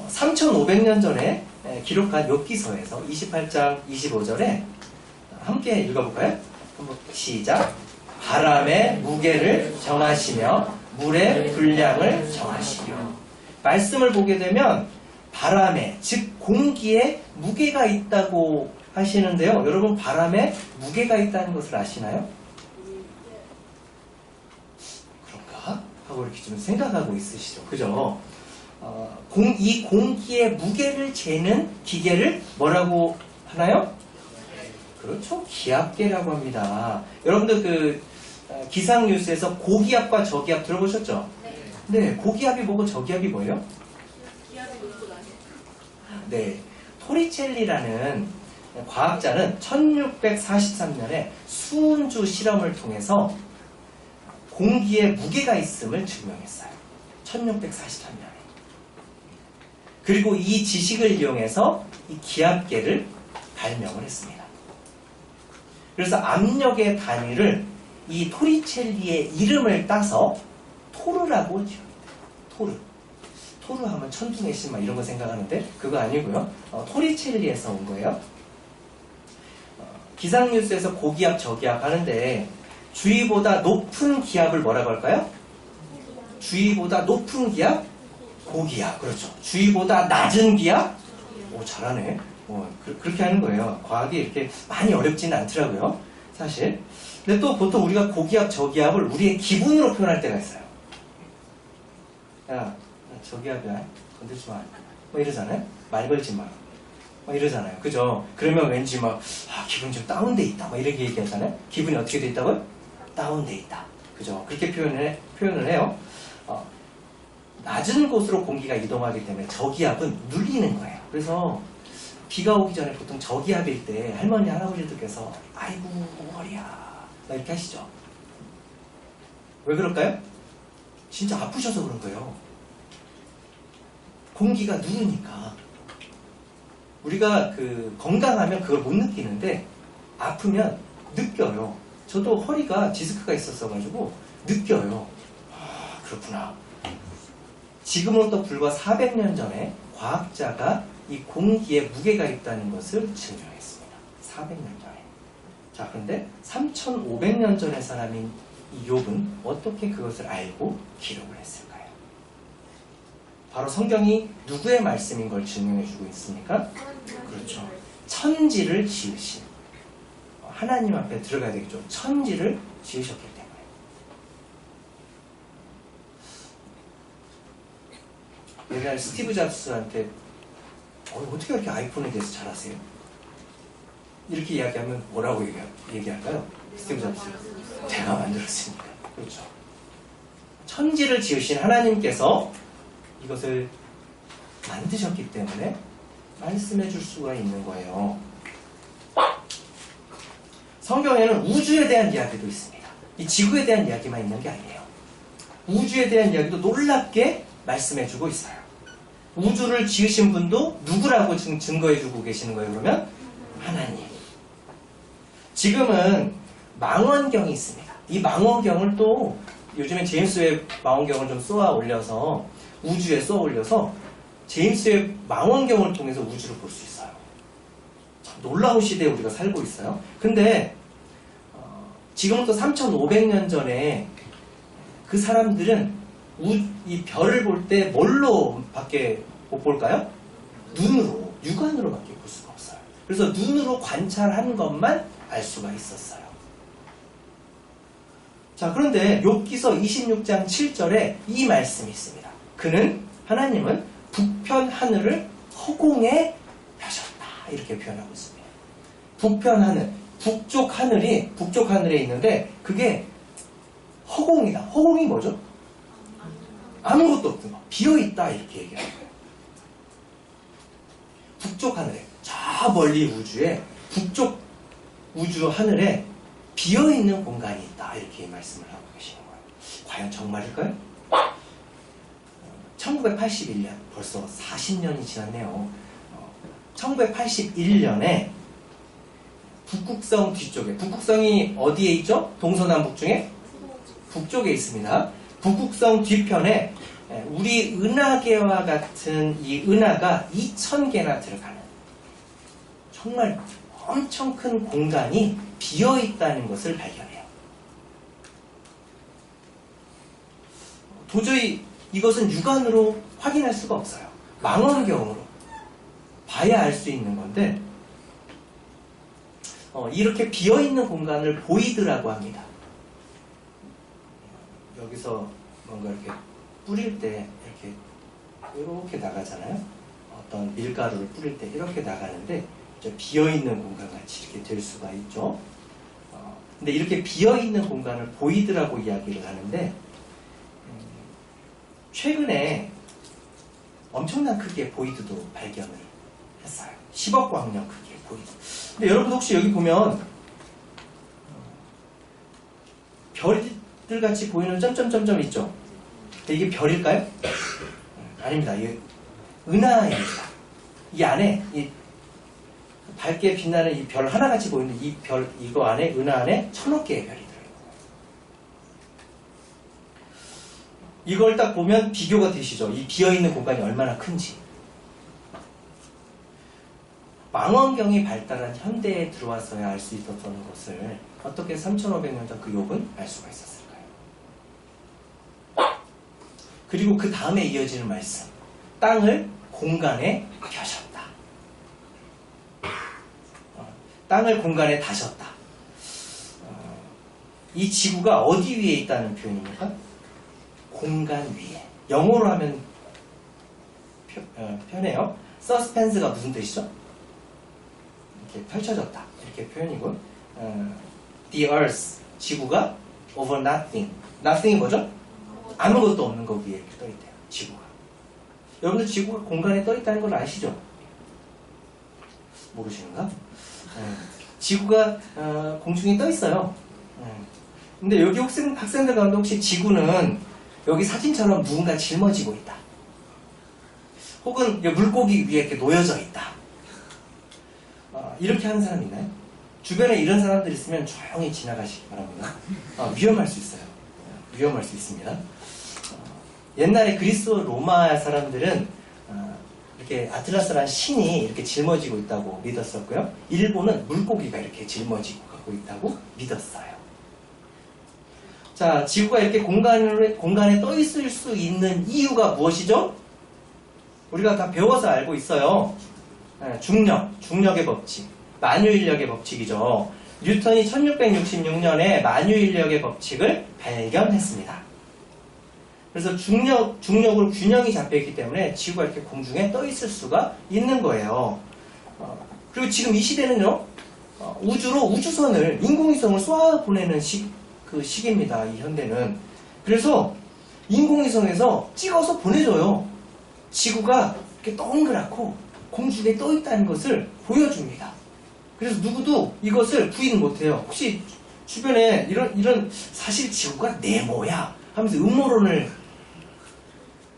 3,500년 전에 기록한 욥기서에서 28장 25절에 함께 읽어볼까요? 한번 시작. 바람의 무게를 정하시며 물의 분량을 정하시려. 말씀을 보게 되면 바람에, 즉 공기에 무게가 있다고 하시는데요. 여러분 바람에 무게가 있다는 것을 아시나요? 그런가? 하고 이렇게 좀 생각하고 있으시죠. 그죠? 이 공기의 무게를 재는 기계를 뭐라고 하나요? 그렇죠. 기압계라고 합니다. 여러분들 그 기상 뉴스에서 고기압과 저기압 들어보셨죠? 네. 고기압이 뭐고 저기압이 뭐예요? 네. 토리첼리라는 과학자는 1643년에 수은주 실험을 통해서 공기에 무게가 있음을 증명했어요. 1643년에. 그리고 이 지식을 이용해서 이 기압계를 발명을 했습니다. 그래서 압력의 단위를 이 토리첼리의 이름을 따서 토르라고 지어요. 토르. 토르 하면 천둥의 신 막 이런 거 생각하는데 그거 아니고요. 토리첼리에서 온 거예요. 기상뉴스에서 고기압, 저기압 하는데 주위보다 높은 기압을 뭐라고 할까요? 주위보다 높은 기압? 고기압. 그렇죠. 주위보다 낮은 기압? 오, 잘하네. 그렇게 하는 거예요. 과학이 이렇게 많이 어렵지는 않더라고요. 사실. 근데 또 보통 우리가 고기압, 저기압을 우리의 기분으로 표현할 때가 있어요. 야, 저기압이야. 건들지 마. 뭐 이러잖아요. 말 걸지 마. 뭐 이러잖아요. 그죠? 그러면 왠지 막, 기분이 좀 다운돼 있다. 막 이렇게 얘기하잖아요. 기분이 어떻게 돼 있다고요? 다운돼 있다. 그죠? 그렇게 표현을 해요. 낮은 곳으로 공기가 이동하기 때문에 저기압은 눌리는 거예요. 그래서 비가 오기 전에 보통 저기압일 때 할머니, 할아버지들께서 아이고, 허리야. 막 이렇게 하시죠. 왜 그럴까요? 진짜 아프셔서 그런 거예요. 공기가 누르니까. 우리가 건강하면 그걸 못 느끼는데 아프면 느껴요. 저도 허리가 디스크가 있었어가지고 느껴요. 그렇구나. 지금으로부터 불과 400년 전에 과학자가 이 공기에 무게가 있다는 것을 증명했습니다. 400년 전에. 자, 그런데 3500년 전의 사람인 이 욥은 어떻게 그것을 알고 기록을 했을까요? 바로 성경이 누구의 말씀인 걸 증명해주고 있습니까? 그렇죠. 천지를 지으신 하나님 앞에 들어가야 되겠죠. 천지를 지으셨기 때문에. 옛날 스티브 잡스한테 어떻게 이렇게 아이폰에 대해서 잘 아세요? 이렇게 이야기하면 뭐라고 얘기할까요? 스티브 잡스. 제가 만들었으니까. 그렇죠. 천지를 지으신 하나님께서 이것을 만드셨기 때문에 말씀해 줄 수가 있는 거예요. 성경에는 우주에 대한 이야기도 있습니다. 이 지구에 대한 이야기만 있는 게 아니에요. 우주에 대한 이야기도 놀랍게 말씀해 주고 있어요. 우주를 지으신 분도 누구라고 증거해 주고 계시는 거예요, 그러면? 하나님. 지금은 망원경이 있습니다. 이 망원경을 또 요즘에 제임스 웹 망원경을 좀 쏘아 올려서 우주에 쏘아 올려서 제임스 웹 망원경을 통해서 우주를 볼 수 있어요. 참 놀라운 시대에 우리가 살고 있어요. 근데 지금부터 3500년 전에 그 사람들은 이 별을 볼 때 뭘로 밖에 못 볼까요? 눈으로, 육안으로 밖에 볼 수가 없어요. 그래서 눈으로 관찰한 것만 알 수가 있었어요. 자, 그런데 욥기서 26장 7절에 이 말씀이 있습니다. 하나님은 북편 하늘을 허공에 펴셨다. 이렇게 표현하고 있습니다. 북편 하늘, 북쪽 하늘에 있는데 그게 허공이다. 허공이 뭐죠? 아무것도 없는 거. 비어있다. 이렇게 얘기하는 거예요. 북쪽 하늘에, 저 멀리 우주에, 북쪽 우주 하늘에 비어있는 공간이 있다. 이렇게 말씀을 하고 계시는 거예요. 과연 정말일까요? 1981년, 벌써 40년이 지났네요. 1981년에 북극성 뒤쪽에, 북극성이 어디에 있죠? 동서남북 중에? 북쪽에 있습니다. 북극성 뒤편에 우리 은하계와 같은 이 은하가 2000개나 들어가는 정말 엄청 큰 공간이 비어있다는 것을 발견해요. 도저히 이것은 육안으로 확인할 수가 없어요. 망원경으로 봐야 알 수 있는 건데 이렇게 비어있는 공간을 보이드라고 합니다. 여기서 뭔가 이렇게 뿌릴 때 이렇게 나가잖아요. 어떤 밀가루를 뿌릴 때 이렇게 나가는데 비어있는 공간 같이 이렇게 될 수가 있죠. 근데 이렇게 비어있는 공간을 보이드라고 이야기를 하는데 최근에 엄청난 크기의 보이드도 발견을 했어요. 10억 광년 크기의 보이드. 근데 여러분 혹시 여기 보면 별들 같이 보이는 점점점점 있죠? 근데 이게 별일까요? 아닙니다. 이게 은하입니다. 이 안에 이 밝게 빛나는 이 별 하나같이 보이는데 이 별 이거 안에 은하 안에 1000억 개의 별이 들어있어요. 이걸 딱 보면 비교가 되시죠? 이 비어있는 공간이 얼마나 큰지. 망원경이 발달한 현대에 들어와서야 알 수 있었던 것을 어떻게 3500년 전 그 욥은 알 수가 있었을까요? 그리고 그 다음에 이어지는 말씀. 땅을 공간에 펴셨다. 땅을 공간에 다셨다. 이 지구가 어디 위에 있다는 표현입니까? 공간 위에. 영어로 하면 편해요. 서스펜스가 무슨 뜻이죠? 이렇게 펼쳐졌다. 이렇게 표현이고 The earth, 지구가 over nothing. nothing이 뭐죠? 아무것도 없는 거 위에 이렇게 떠있대요. 지구가. 여러분들 지구가 공간에 떠있다는 걸 아시죠? 모르시는가? 지구가 공중에 떠있어요. 근데 여기 학생들 가운데 혹시 지구는 여기 사진처럼 누군가 짊어지고 있다. 혹은 물고기 위에 이렇게 놓여져 있다. 이렇게 하는 사람 있나요? 주변에 이런 사람들 있으면 조용히 지나가시기 바랍니다. 위험할 수 있어요. 위험할 수 있습니다. 옛날에 그리스 로마 사람들은 이렇게 아틀라스라는 신이 이렇게 짊어지고 있다고 믿었었고요. 일본은 물고기가 이렇게 짊어지고 가고 있다고 믿었어요. 자, 지구가 이렇게 공간에 떠 있을 수 있는 이유가 무엇이죠? 우리가 다 배워서 알고 있어요. 중력의 법칙, 만유인력의 법칙이죠. 뉴턴이 1666년에 만유인력의 법칙을 발견했습니다. 그래서 중력으로 균형이 잡혀있기 때문에 지구가 이렇게 공중에 떠 있을 수가 있는 거예요. 그리고 지금 이 시대는요, 우주로 우주선을, 인공위성을 쏘아 보내는 시기입니다. 이 현대는. 그래서 인공위성에서 찍어서 보내줘요. 지구가 이렇게 동그랗고 공중에 떠 있다는 것을 보여줍니다. 그래서 누구도 이것을 부인 못해요. 혹시 주변에 이런 사실 지구가 네모야 하면서 음모론을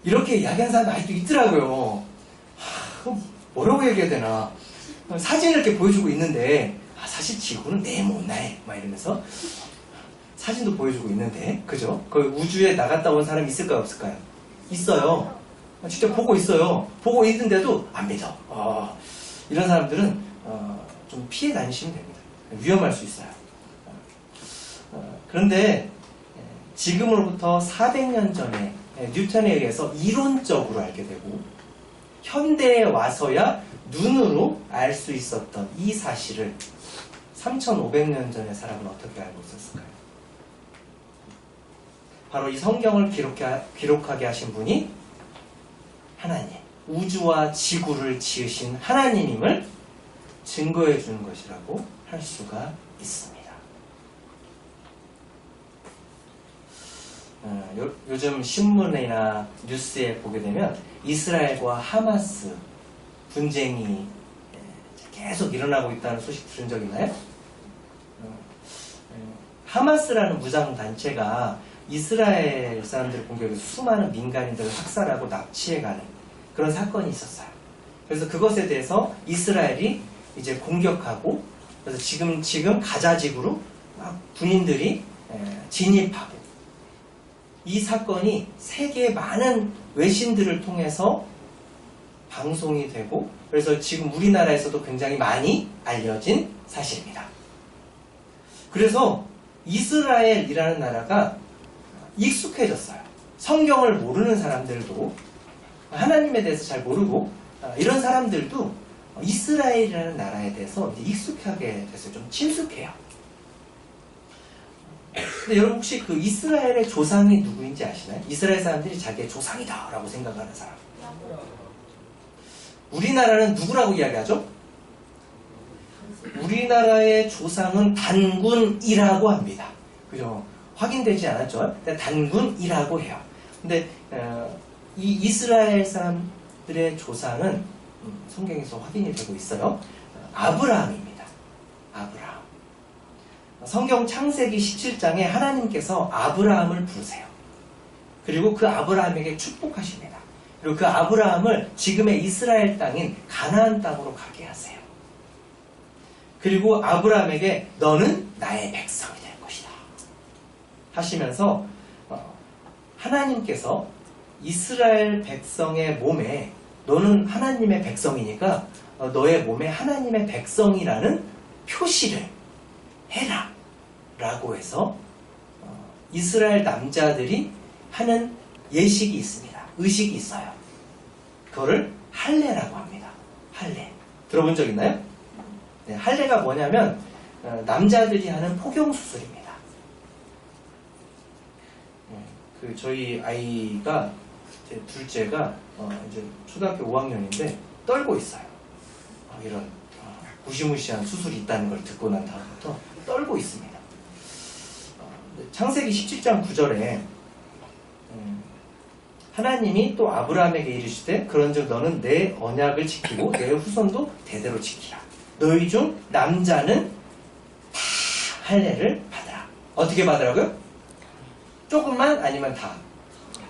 이렇게 이야기하는 사람이 아직도 있더라고요. 뭐라고 얘기해야 되나. 사진을 이렇게 보여주고 있는데 사실 지구는 네모나해 막 이러면서 사진도 보여주고 있는데, 그죠? 그 우주에 나갔다 온 사람이 있을까요, 없을까요? 있어요. 직접 보고 있어요. 보고 있는데도 안 믿어. 이런 사람들은 좀 피해 다니시면 됩니다. 위험할 수 있어요. 그런데 지금으로부터 400년 전에 뉴턴에 의해서 이론적으로 알게 되고 현대에 와서야 눈으로 알 수 있었던 이 사실을 3500년 전의 사람은 어떻게 알고 있었을까요? 바로 이 성경을 기록하게 하신 분이 하나님, 우주와 지구를 지으신 하나님임을 증거해 주는 것이라고 할 수가 있습니다. 요즘 신문이나 뉴스에 보게 되면 이스라엘과 하마스 분쟁이 계속 일어나고 있다는 소식 들은 적 있나요? 하마스라는 무장단체가 이스라엘 사람들을 공격해서 수많은 민간인들을 학살하고 납치해가는 그런 사건이 있었어요. 그래서 그것에 대해서 이스라엘이 이제 공격하고, 그래서 지금 가자지구로 막 군인들이 진입하고, 이 사건이 세계의 많은 외신들을 통해서 방송이 되고, 그래서 지금 우리나라에서도 굉장히 많이 알려진 사실입니다. 그래서 이스라엘이라는 나라가 익숙해졌어요. 성경을 모르는 사람들도 하나님에 대해서 잘 모르고 이런 사람들도 이스라엘이라는 나라에 대해서 이제 익숙하게 됐어요. 좀 친숙해요. 근데 여러분 혹시 그 이스라엘의 조상이 누구인지 아시나요? 이스라엘 사람들이 자기의 조상이다 라고 생각하는 사람. 우리나라는 누구라고 이야기하죠? 우리나라의 조상은 단군이라고 합니다. 그죠? 확인되지 않았죠? 단군이라고 해요. 근데 이 이스라엘 사람들의 조상은 성경에서 확인이 되고 있어요. 아브라함입니다. 아브라함. 성경 창세기 17장에 하나님께서 아브라함을 부르세요. 그리고 그 아브라함에게 축복하십니다. 그리고 그 아브라함을 지금의 이스라엘 땅인 가나안 땅으로 가게 하세요. 그리고 아브라함에게 너는 나의 백성이 될 것이다 하시면서 하나님께서 이스라엘 백성의 몸에 너는 하나님의 백성이니까 너의 몸에 하나님의 백성이라는 표시를 해라 라고 해서 이스라엘 남자들이 하는 예식이 있습니다. 의식이 있어요. 그거를 할례라고 합니다. 할례. 들어본 적 있나요? 네, 할례가 뭐냐면 남자들이 하는 포경수술입니다. 그 저희 아이가 제 둘째가 이제 초등학교 5학년인데 떨고 있어요. 이런 무시무시한 수술이 있다는 걸 듣고 난 다음부터 떨고 있습니다. 창세기 17장 9절에 하나님이 또 아브라함에게 이르시되 그런즉 너는 내 언약을 지키고 내 후손도 대대로 지키라. 너희 중 남자는 다 할례를 받으라. 어떻게 받으라고요? 조금만 아니면 다?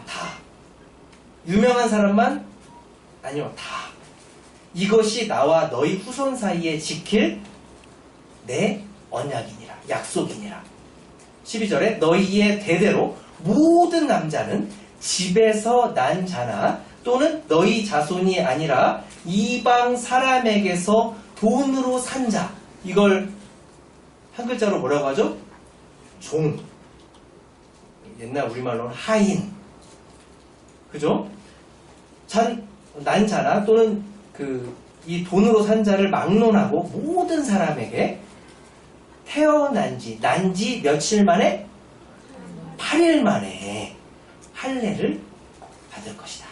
다. 유명한 사람만? 아니요, 다. 이것이 나와 너희 후손 사이에 지킬 내 언약이니라. 약속이니라. 12절에 너희의 대대로 모든 남자는 집에서 난 자나 또는 너희 자손이 아니라 이방 사람에게서 돈으로 산 자. 이걸 한 글자로 뭐라고 하죠? 종. 옛날 우리말로는 하인. 그죠? 난 자나 또는 이 돈으로 산 자를 막론하고 모든 사람에게 태어난 지, 난 지 며칠 만에? 8일 만에 할례를 받을 것이다.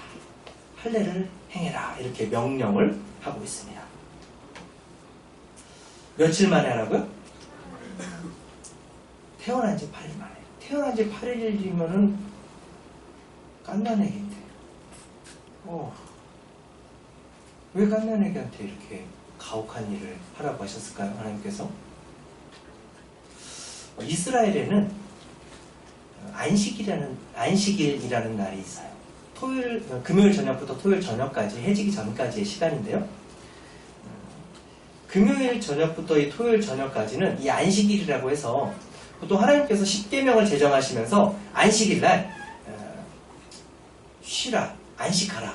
할례를 행해라. 이렇게 명령을 하고 있습니다. 며칠 만에 하라고요? 태어난 지 8일 만에. 태어난 지 8일이면은 갓난애기인데. 왜 갓난애기한테 이렇게 가혹한 일을 하라고 하셨을까요? 하나님께서? 이스라엘에는 안식일이라는 날이 있어요. 금요일 저녁부터 토요일 저녁까지 해지기 전까지의 시간인데요. 금요일 저녁부터 이 토요일 저녁까지는 이 안식일이라고 해서 보통 하나님께서 십계명을 제정하시면서 안식일날 쉬라, 안식하라,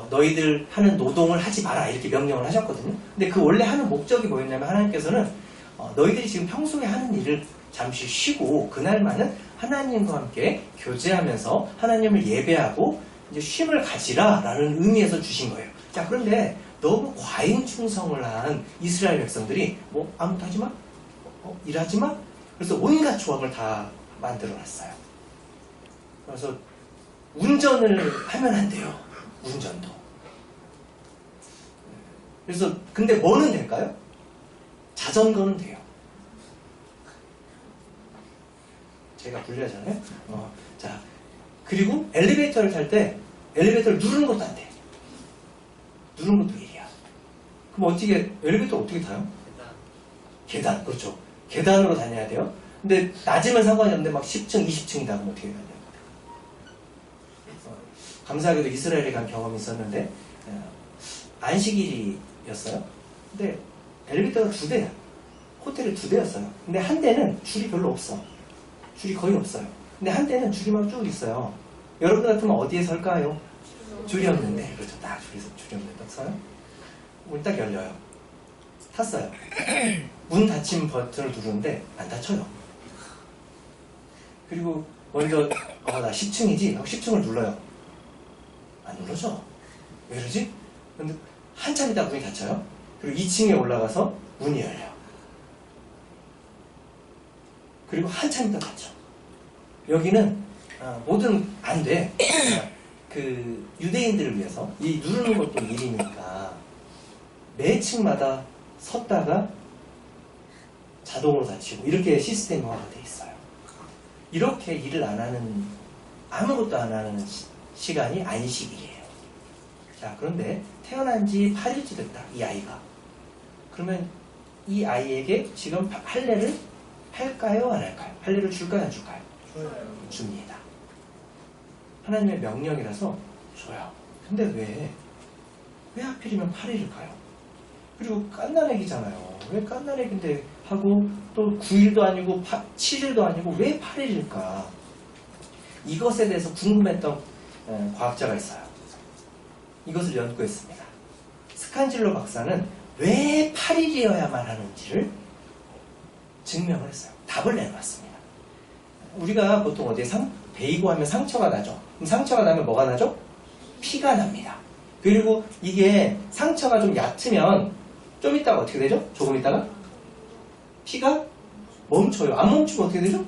너희들 하는 노동을 하지 마라 이렇게 명령을 하셨거든요. 근데 그 원래 하는 목적이 뭐였냐면 하나님께서는 너희들이 지금 평소에 하는 일을 잠시 쉬고 그날만은 하나님과 함께 교제하면서 하나님을 예배하고 이제 쉼을 가지라 라는 의미에서 주신 거예요. 자, 그런데 너무 과잉 충성을 한 이스라엘 백성들이 아무것도 하지 마? 일하지 마? 그래서 온갖 조항을 다 만들어 놨어요. 그래서 운전을 하면 안 돼요. 운전도. 그래서 근데 뭐는 될까요? 자전거는 돼요. 제가 불리하잖아요. 자, 그리고 엘리베이터를 탈 때 엘리베이터를 누르는 것도 안 돼. 누르는 것도 일이야. 그럼 엘리베이터 어떻게 타요? 계단, 그렇죠. 계단으로 다녀야 돼요. 근데 낮으면 상관이 없는데 막 10층, 20층이다 그러면 어떻게 해야 돼요? 감사하게도 이스라엘에 간 경험이 있었는데 안식일이었어요. 근데 엘리베이터가 2대야. 호텔에 2대였어요. 근데 한 대는 줄이 별로 없어. 줄이 거의 없어요. 근데 한 대는 줄이 막 쭉 있어요. 여러분 같으면 어디에 설까요? 줄이 없는데. 그렇죠. 딱 줄이 없는데 딱 서요. 문이 딱 열려요. 탔어요. 문 닫힘 버튼을 누르는데 안 닫혀요. 그리고 먼저 나 10층이지 하고 10층을 눌러요. 안 눌러져. 왜 그러지? 근데 한참 있다 문이 닫혀요. 그리고 2층에 올라가서 문이 열려. 그리고 한참 있다 닫혀. 여기는 뭐든 안 돼. 그 유대인들을 위해서 이 누르는 것도 일이니까 매 층마다 섰다가 자동으로 닫히고 이렇게 시스템화가 돼 있어요. 이렇게 일을 안 하는, 아무것도 안 하는 시간이 안식일이에요. 자, 그런데 태어난 지 8일째 됐다, 이 아이가. 그러면 이 아이에게 지금 할례를 할까요, 안 할까요? 할례를 줄까요, 안 줄까요? 줍니다. 하나님의 명령이라서 줘요. 근데 왜 하필이면 8일일까요? 그리고 깐난애기잖아요. 왜 깐난애기인데 하고 또 9일도 아니고 7일도 아니고 왜 8일일까? 이것에 대해서 궁금했던 과학자가 있어요. 이것을 연구했습니다. 스칸질로 박사는 왜 8일이어야만 하는지를 증명을 했어요. 답을 내놨습니다. 우리가 보통 어디에 베이고 하면 상처가 나죠. 그럼 상처가 나면 뭐가 나죠? 피가 납니다. 그리고 이게 상처가 좀 얕으면 좀 있다가 어떻게 되죠? 조금 있다가 피가 멈춰요. 안 멈추면 어떻게 되죠?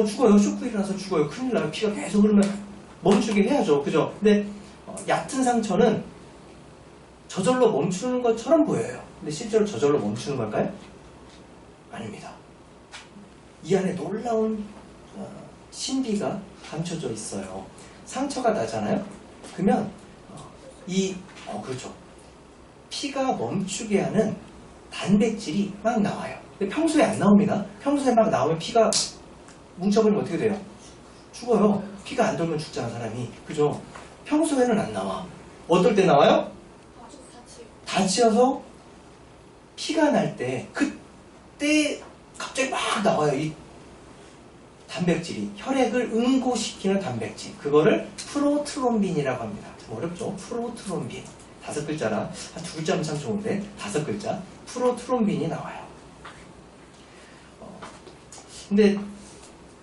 죽어요. 쇼크 일어나서 죽어요. 큰일 나요. 피가 계속 흐르면 멈추게 해야죠. 그죠? 근데 얕은 상처는 저절로 멈추는 것처럼 보여요. 근데 실제로 저절로 멈추는 걸까요? 아닙니다. 이 안에 놀라운 신비가 감춰져 있어요. 상처가 나잖아요. 그러면 그렇죠. 피가 멈추게 하는 단백질이 막 나와요. 근데 평소에 안 나옵니다. 평소에 막 나오면 피가 뭉쳐버리면 어떻게 돼요? 죽어요. 피가 안 돌면 죽잖아, 사람이. 그죠? 평소에는 안 나와. 어떨 때 나와요? 다치어서 피가 날 때, 그때 갑자기 막 나와요. 이 단백질이. 혈액을 응고시키는 단백질. 그거를 프로트롬빈이라고 합니다. 좀 어렵죠? 프로트롬빈. 5글자라. 한 2글자면 참 좋은데. 5글자. 프로트롬빈이 나와요. 근데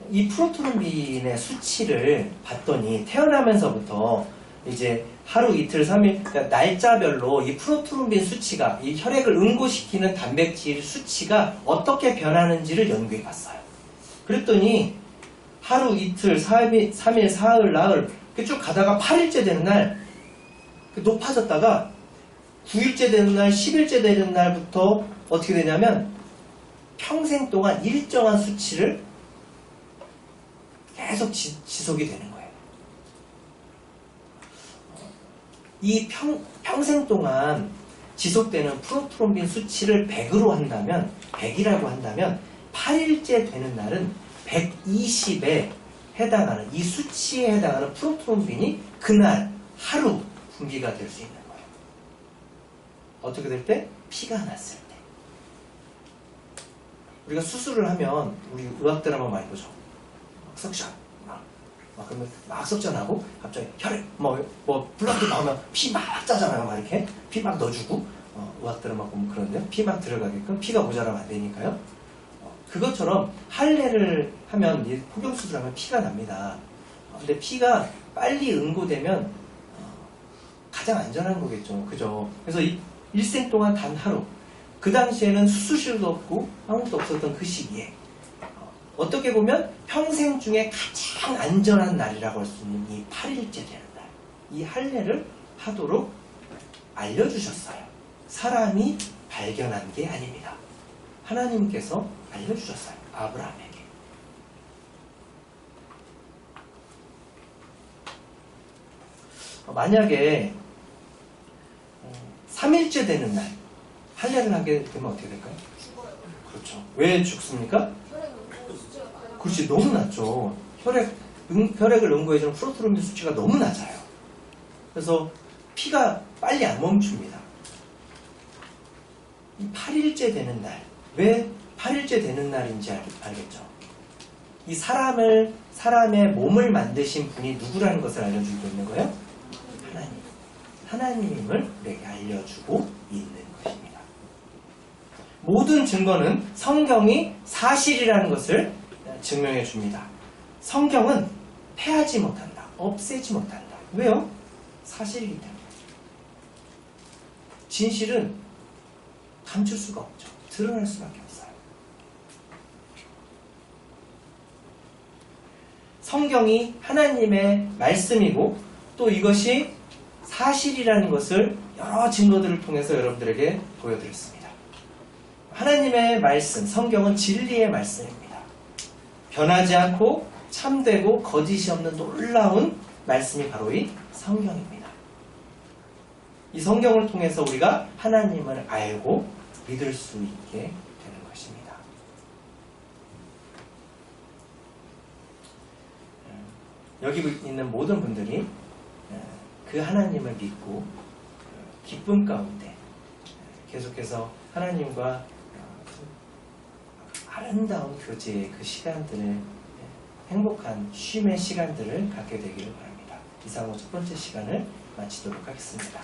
이 프로트롬빈의 수치를 봤더니 태어나면서부터 이제 하루, 이틀, 3일, 그러니까 날짜별로 이 프로트롬빈 수치가, 이 혈액을 응고시키는 단백질 수치가 어떻게 변하는지를 연구해 봤어요. 그랬더니 하루, 이틀, 3일, 사흘, 나흘 쭉 가다가 8일째 되는 날 높아졌다가 9일째 되는 날, 10일째 되는 날부터 어떻게 되냐면 평생 동안 일정한 수치를 계속 지속이 되는 거예요. 이 평생 동안 지속되는 프로트롬빈 수치를 100으로 한다면, 100이라고 한다면 8일째 되는 날은 120에 해당하는, 이 수치에 해당하는 프로트롬빈이 그날 하루 분비가 될 수 있는 거예요. 어떻게 될 때? 피가 났을 때. 우리가 수술을 하면 우리 의학 드라마 많이 보죠. 석션 막 그러면 막 석션하고 갑자기 혈액 블러드 나오면 피 막 짜잖아요. 막 이렇게 피 막 넣어주고 의학 드라마 보면 그런데 피 막 들어가게끔, 피가 모자라면 안 되니까요. 그것처럼 할례를 하면, 포경 수술하면 피가 납니다. 근데 피가 빨리 응고되면 가장 안전한 거겠죠. 그죠? 그래서 일생 동안 단 하루, 그 당시에는 수술실도 없고 아무것도 없었던 그 시기에 어떻게 보면 평생 중에 가장 안전한 날이라고 할 수 있는 이 8일째 되는 날, 이 할례를 하도록 알려주셨어요. 사람이 발견한 게 아닙니다. 하나님께서 알려주셨어요. 아브라함에게. 만약에 3일째 되는 날 할례를 하게 되면 어떻게 될까요? 그렇죠. 왜 죽습니까? 그렇지, 너무 낮죠. 혈액을 응고해주는 프로트롬빈 수치가 너무 낮아요. 그래서 피가 빨리 안 멈춥니다. 이 8일째 되는 날, 왜 8일째 되는 날인지 알겠죠? 이 사람의 몸을 만드신 분이 누구라는 것을 알려주고 있는 거예요? 하나님. 하나님임을 우리에게 알려주고 있는 것입니다. 모든 증거는 성경이 사실이라는 것을 증명해 줍니다. 성경은 패하지 못한다. 없애지 못한다. 왜요? 사실이기 때문에. 진실은 감출 수가 없죠. 드러날 수밖에 없어요. 성경이 하나님의 말씀이고 또 이것이 사실이라는 것을 여러 증거들을 통해서 여러분들에게 보여드렸습니다. 하나님의 말씀, 성경은 진리의 말씀입니다. 변하지 않고 참되고 거짓이 없는 놀라운 말씀이 바로 이 성경입니다. 이 성경을 통해서 우리가 하나님을 알고 믿을 수 있게 되는 것입니다. 여기 있는 모든 분들이 그 하나님을 믿고 기쁨 가운데 계속해서 하나님과 아름다운 교제의 그 시간들을, 행복한 쉼의 시간들을 갖게 되기를 바랍니다. 이상으로 첫 번째 시간을 마치도록 하겠습니다.